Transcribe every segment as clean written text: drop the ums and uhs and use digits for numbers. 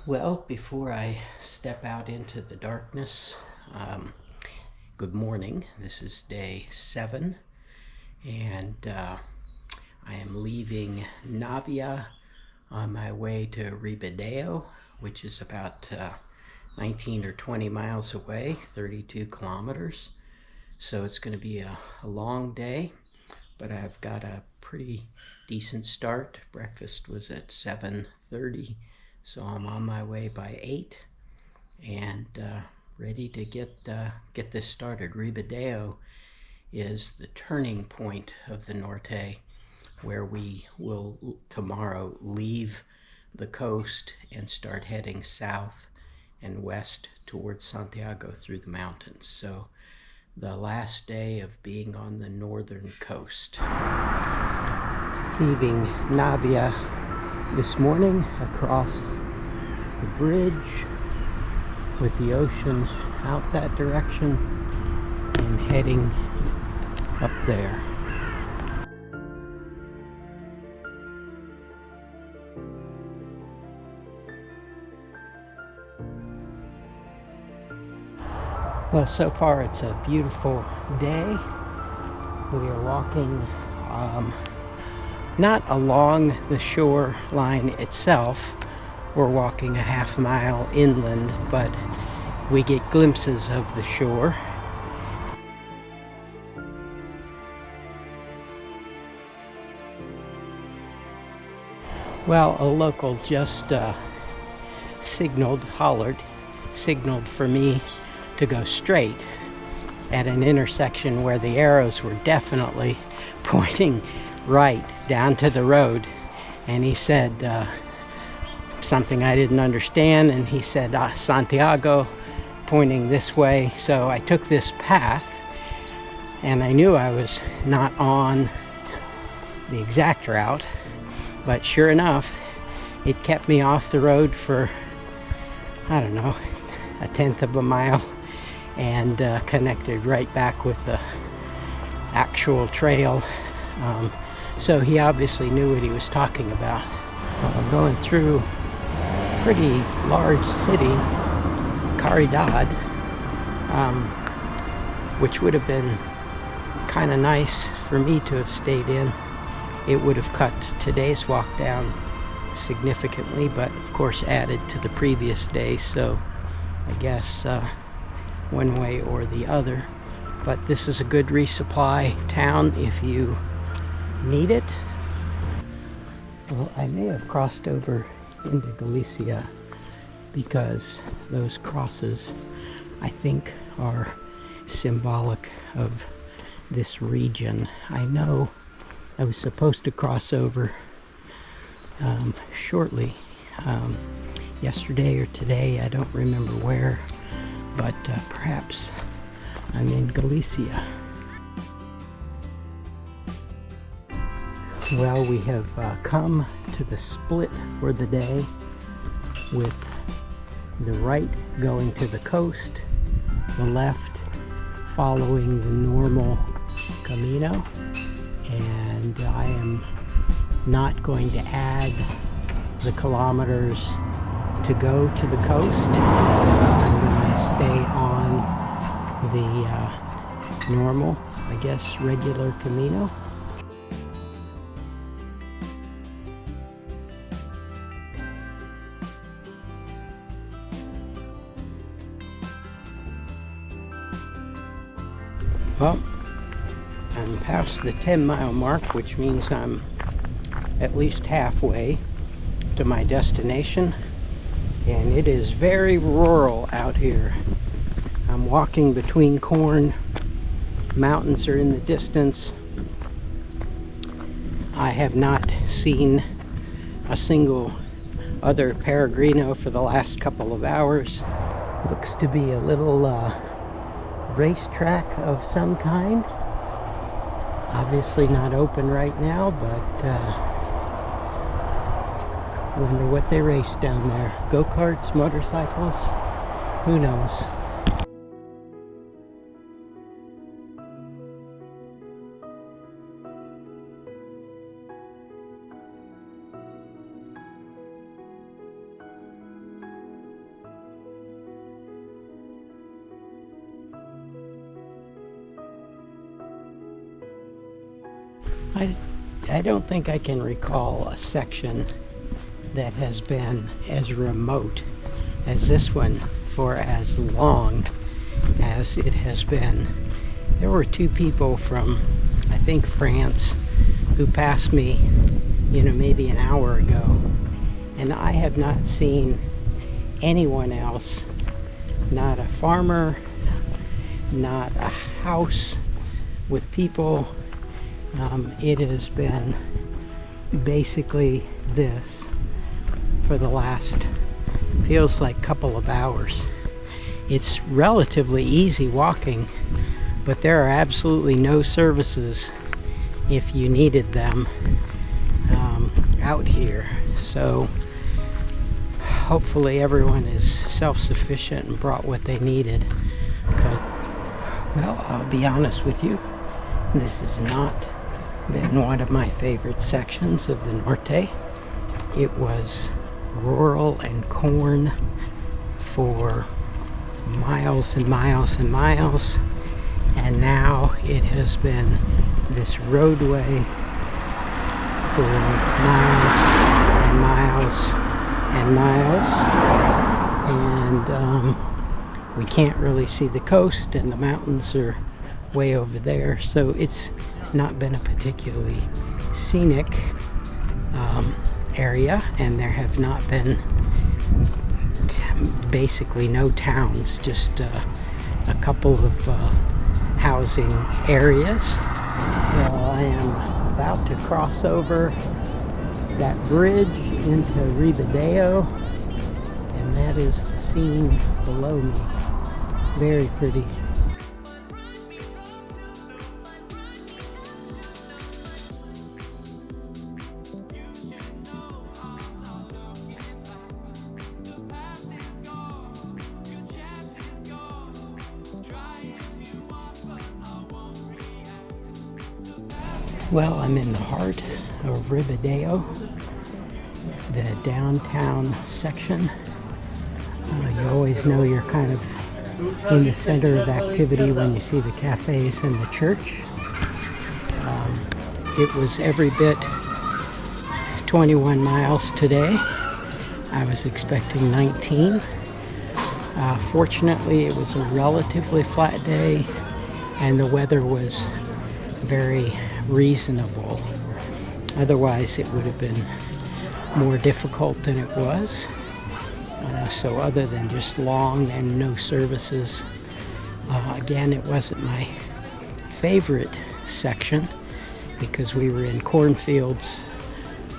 Well, before I step out into the darkness, good morning. This is day 7, and I am leaving Navia on my way to Ribadeo, which is about 19 or 20 miles away, 32 kilometers. So it's going to be a long day, but I've got a pretty decent start. Breakfast was at 7:30. So I'm on my way by 8 and ready to get this started. Ribadeo is the turning point of the Norte, where we will tomorrow leave the coast and start heading south and west towards Santiago through the mountains. So the last day of being on the northern coast. Leaving Navia this morning across the bridge with the ocean out that direction and heading up there. Well, so far it's a beautiful day. We are walking not along the shoreline itself. We're walking a half mile inland, but we get glimpses of the shore. Well, a local just signaled for me to go straight at an intersection where the arrows were definitely pointing right down to the road, and he said something I didn't understand, and he said Santiago, pointing this way. So I took this path, and I knew I was not on the exact route, but sure enough it kept me off the road for, I don't know, a tenth of a mile, and connected right back with the actual trail. So he obviously knew what he was talking about. Going through a pretty large city, Caridad, which would have been kind of nice for me to have stayed in. It would have cut today's walk down significantly, but of course added to the previous day, so I guess one way or the other. But this is a good resupply town if you need it. Well, I may have crossed over into Galicia because those crosses, I think, are symbolic of this region. I know I was supposed to cross over shortly, yesterday or today, I don't remember where, but perhaps I'm in Galicia. Well, we have come to the split for the day, with the right going to the coast, the left following the normal Camino, and I am not going to add the kilometers to go to the coast. I'm going to stay on the normal, I guess, regular Camino. Well, I'm past the 10-mile mark, which means I'm at least halfway to my destination, and it is very rural out here. I'm walking between corn, mountains are in the distance. I have not seen a single other peregrino for the last couple of hours. Looks to be a little racetrack of some kind. Obviously not open right now, but wonder what they race down there. Go-karts, motorcycles, who knows? I don't think I can recall a section that has been as remote as this one for as long as it has been. There were two people from, I think, France who passed me, maybe an hour ago, and I have not seen anyone else, not a farmer, not a house with people. It has been basically this for the last, feels like, couple of hours. It's relatively easy walking, but there are absolutely no services if you needed them out here. So hopefully everyone is self-sufficient and brought what they needed. Well, I'll be honest with you, this has not been one of my favorite sections of the Norte. It was rural and corn for miles and miles and miles, and now it has been this roadway for miles and miles and miles, and we can't really see the coast, and the mountains are way over there, so it's not been a particularly scenic area, and there have not been basically no towns, just a couple of housing areas. Well, I am about to cross over that bridge into Ribadeo, and that is the scene below me. Very pretty. Well, I'm in the heart of Ribadeo, the downtown section. You always know you're kind of in the center of activity when you see the cafes and the church. It was every bit 21 miles today. I was expecting 19. Fortunately, it was a relatively flat day, and the weather was very reasonable. Otherwise, it would have been more difficult than it was. So other than just long and no services, again, it wasn't my favorite section because we were in cornfields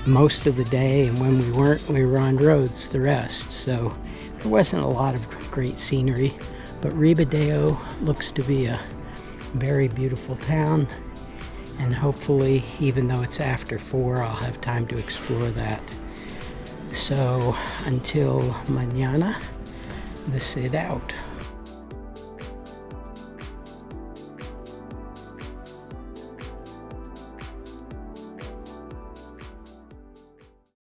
most of the day, and when we weren't, we were on roads the rest. So there wasn't a lot of great scenery, but Ribadeo looks to be a very beautiful town. And hopefully, even though it's after 4, I'll have time to explore that. So, until mañana, this is out.